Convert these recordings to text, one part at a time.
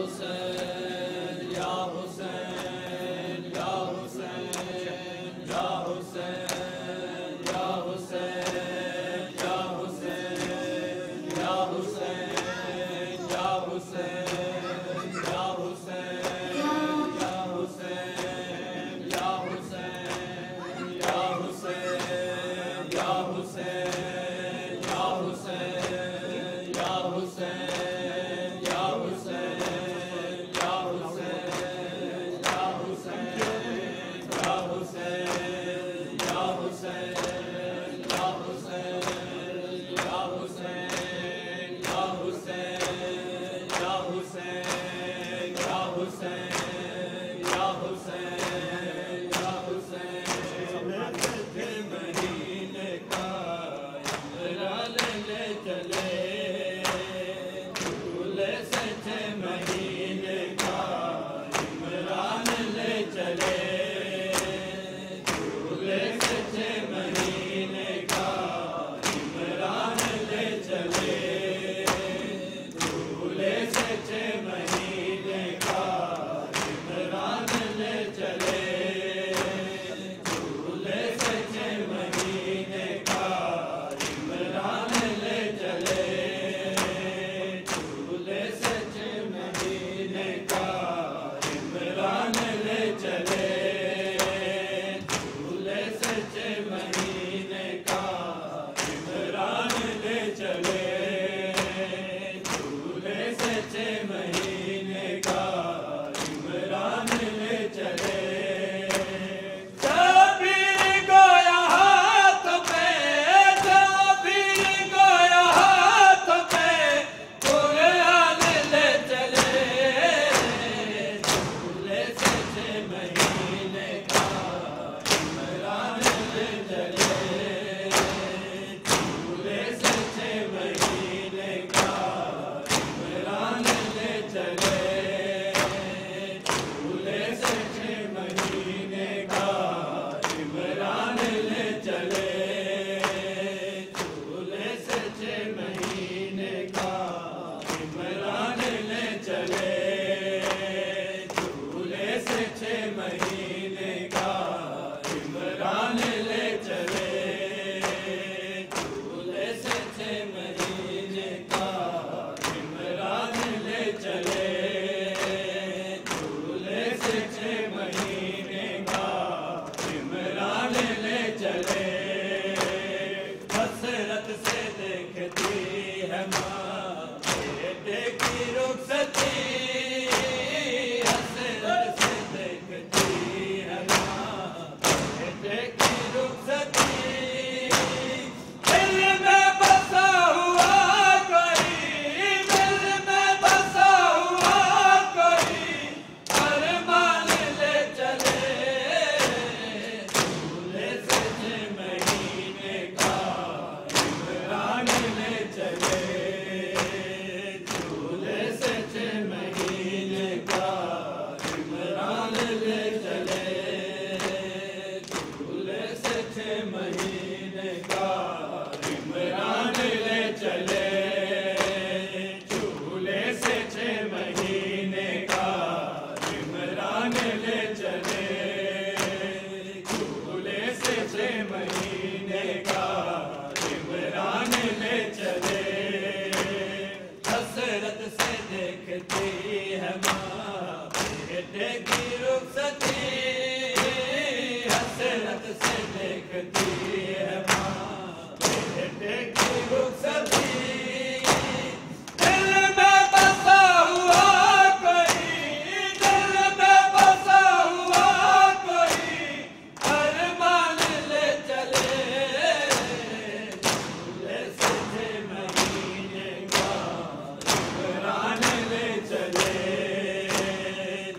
चले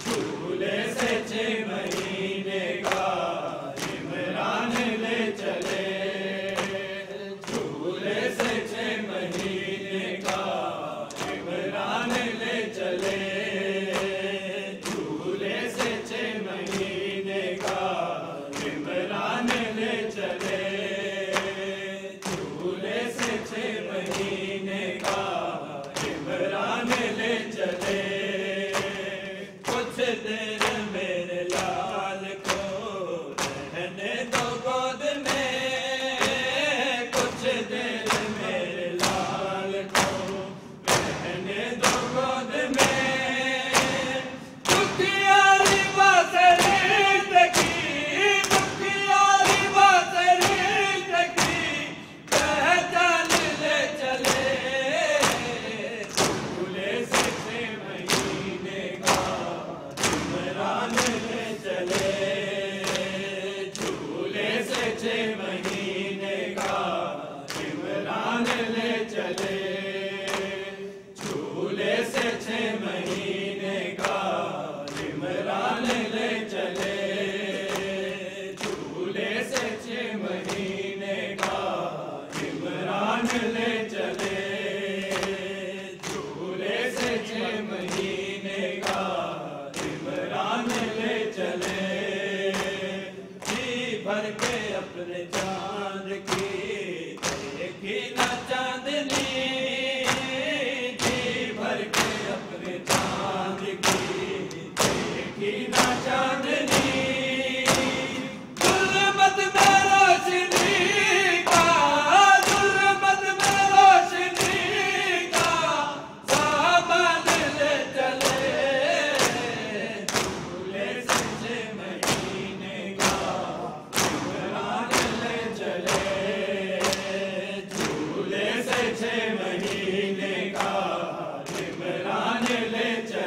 झूले से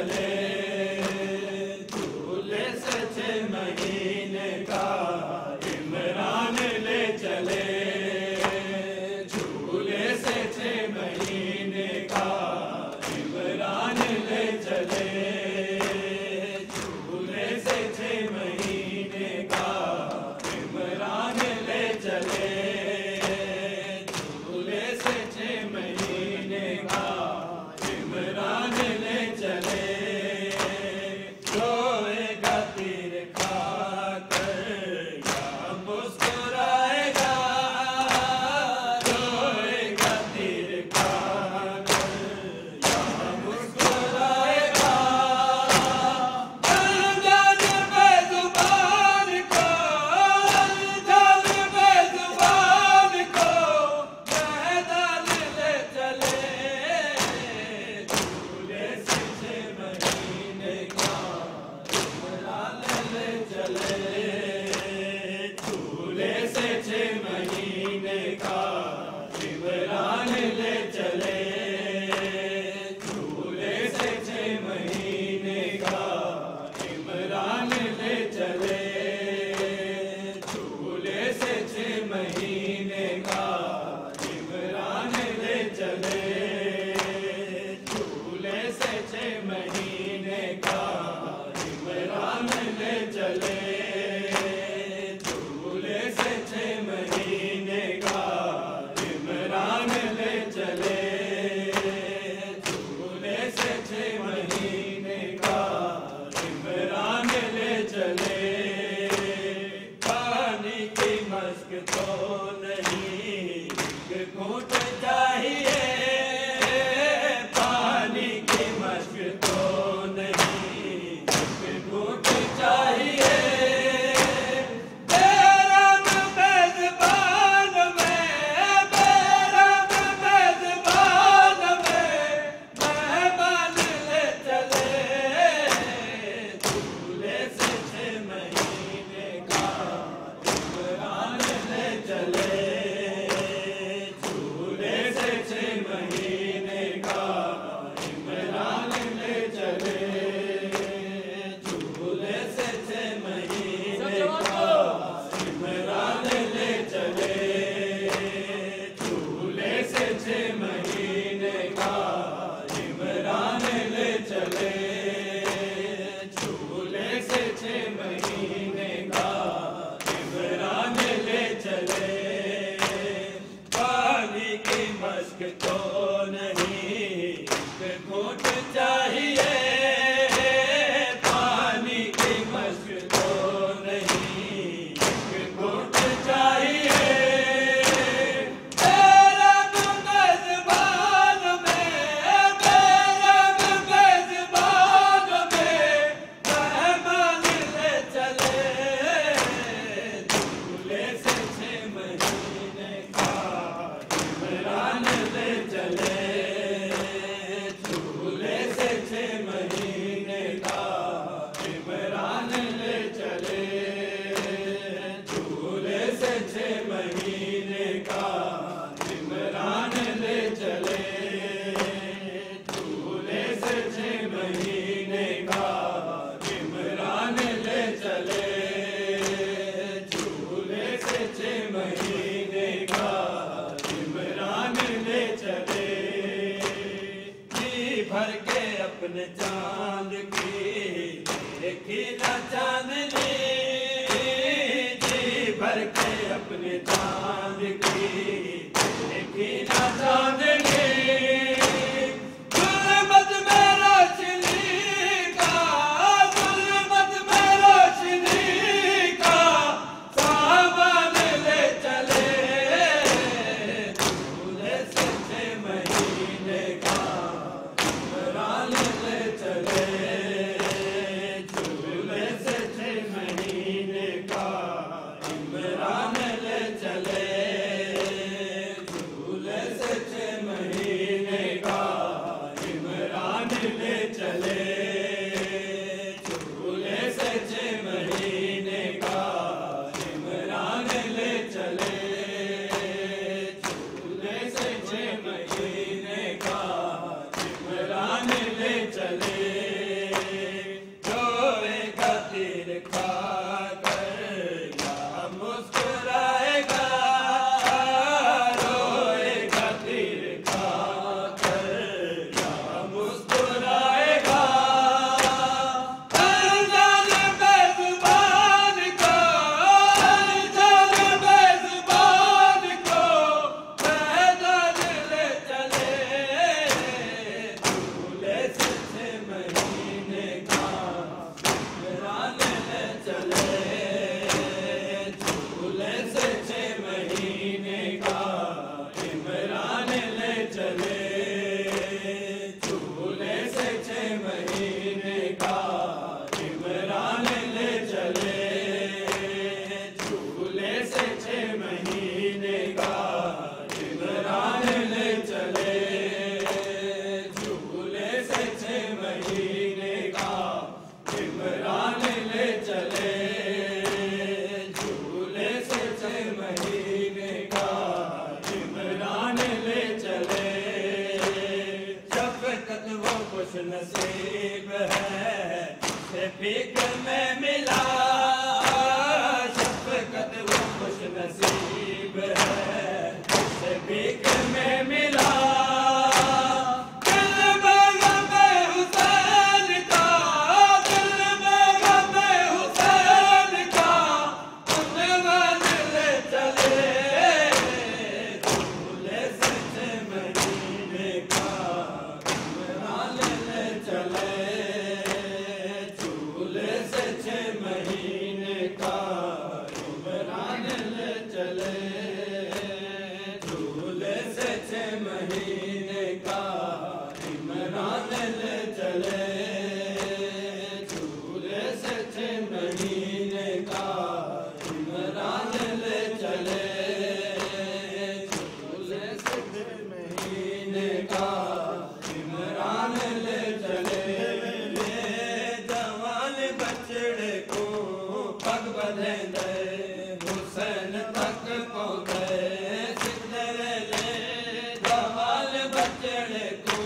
चले, झूले से 6 महीने का इमरान ले चले, झूले से 6 महीने का इमरान ले चले, झूले से 6 महीने का इमरान ले चले, झूले से 6 महीने का इमरान ले चले। रोएगा तीर खाकर या मुस्कुराएगा, रोएगा तीर खाकर या मुस्कुराएगा, जान बेजुबान को, जान बेजुबान को मैदान ले चले, झूले से 6 महीने का इमरान ले चले, झूले से 6 महीने का इमरान ले चले, झूले से 6 महीने का इमरान ले चले, झूले से 6 महीने का इमरान ले चले, झूले से 6 महीने का इमरान ले चले, झूले से 6 महीने का इमरान ले चले, झूले से 6 महीने का इमरान ले चले। पानी की मस्क तो नहीं, एक घूंट चाहिए, पानी की मस्क तो नहीं, एक घूंट चाहिए, बेरहम मेज़बान में, बेरहम मेज़बान में मेहमान ले चले, झूले से 6 महीने का इमरान ले चले, झूले से 6 महीने का इमरान ले चले, झूले से 6 महीने का इमरान ले चले, झूले से 6 महीने का इमरान ले चले, झूले से 6 महीने का इमरान ले चले। पानी की मस्क तो नहीं, एक घूंट चाहिए, पानी की मस्क तो नहीं, एक घूंट चाहिए, बेरहम मेज़बान में, बेरहम मेज़बान में मेहमान ले चले, झूले से 6 महीने का इमरान ले चले, झूले से 6 महीने का इमरान ले चले, झूले से 6 महीने का इमरान ले चले, झूले से 6 महीने का इमरान ले चले, झूले से 6 महीने का इमरान ले चले। जी भर के अपने चांद की देखी ना चांदनी, जी भर के अपने चांद की देखी ना चांदनी, जुल्मत में रोशनी का, जुल्मत में रोशनी का सामान ले चले, झूले से 6 महीने का इमरान ले चले, झूले से 6 महीने का इमरान ले चले, झूले से 6 महीने भीख में मिला शफ़क़त वो खुश नसीब है जिसे भीख में मिला दिल में गम हुसैन का दिल में गम हुसैन का उन मंजिल चले झूले सच्चे मदीने का इमरान ले चले झूले सच्चे महीने का इमरान ले चले झूले सच्चे महीने का इमरान ले चले झूले सच्चे महीने का इमरान ले चले झूले सच्चे महीने का इमरान ले चले जवान बछड़े को पग बंधे दे हुसैन तक पहुंचे सिद्धे वेले जवान बछड़े को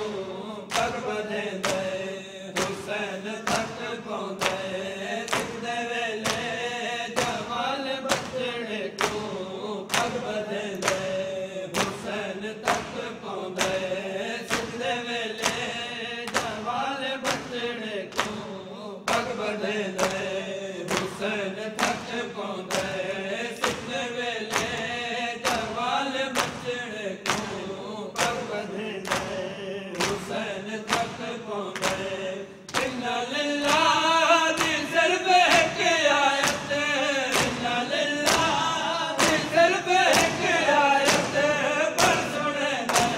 पग बंधे दे हुसैन तक पहुंचे सिद्धे वेले जवान बछड़े को पग बंधे दे हुसैन तक पहुंचे सिद्धे वेले जवान बछड़े को पग बंधे दे हुसैन तक पहुंचे सिद्धे वेले जवान बछड़े को पग बंधे दे हुसैन तक पहुंचे इन्ना लिल्लाह दी ज़रबे के आयत इन्ना लिल्लाह दी ज़रबे के आयत पर सुने दे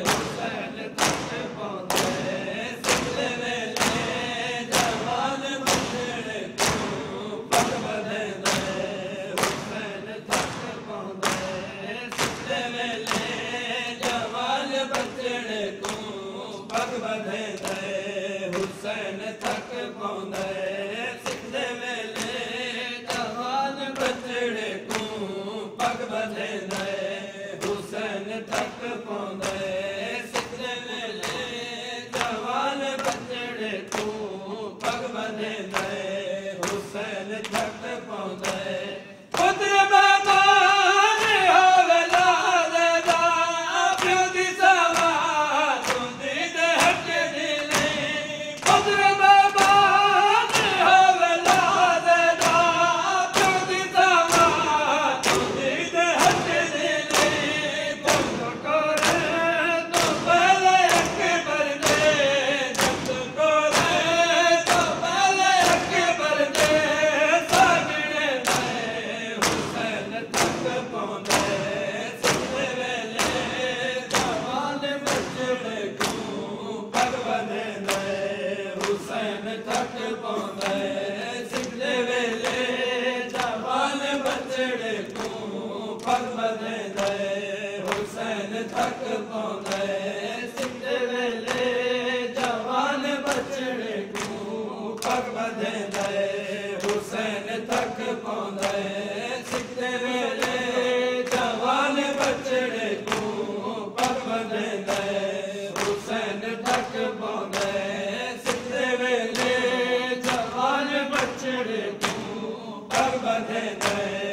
हुसैन तक पहुंचे सिद्धे वेले जवान बछड़े को पग बंधे दे हुसैन तक पहुंचे सिद्धे वेले जवान बछड़े को पग बंधे दे हुसैन तक पहुंचे सिद्धे वेले जवान बछड़े को पग बंधे दे हुसैन तक पहुंचे सिद्धे वेले जवान बछड़े को पग बंधे दे हुसैन तक पहुंचे पुत्र बाबान होवेला देदा प्यो दी सवा तुंदी दे हक दिले पुत्र बाबान होवेला देदा प्यो दी सवा तुंदी दे हक दिले तुम करे तो पहले अकबर दे जब करे तो पहले अकबर दे सागणे दे हुसैन तक पहुंचे सिद्धे वेले जवान बछड़े को पग बंधे दे हुसैन तक पहुंचे सिद्धे वेले जवान बछड़े को पग बंधे दे हुसैन तक पहुंचे सिद्धे वेले जवान बछड़े को पग बंधे दे हुसैन तक पहुंचे सिद्धे वेले जवान बछड़े को पग बंधे दे हुसैन तक पहुंचे सिद्धे वेले जवान बछड़े को पग बंधे दे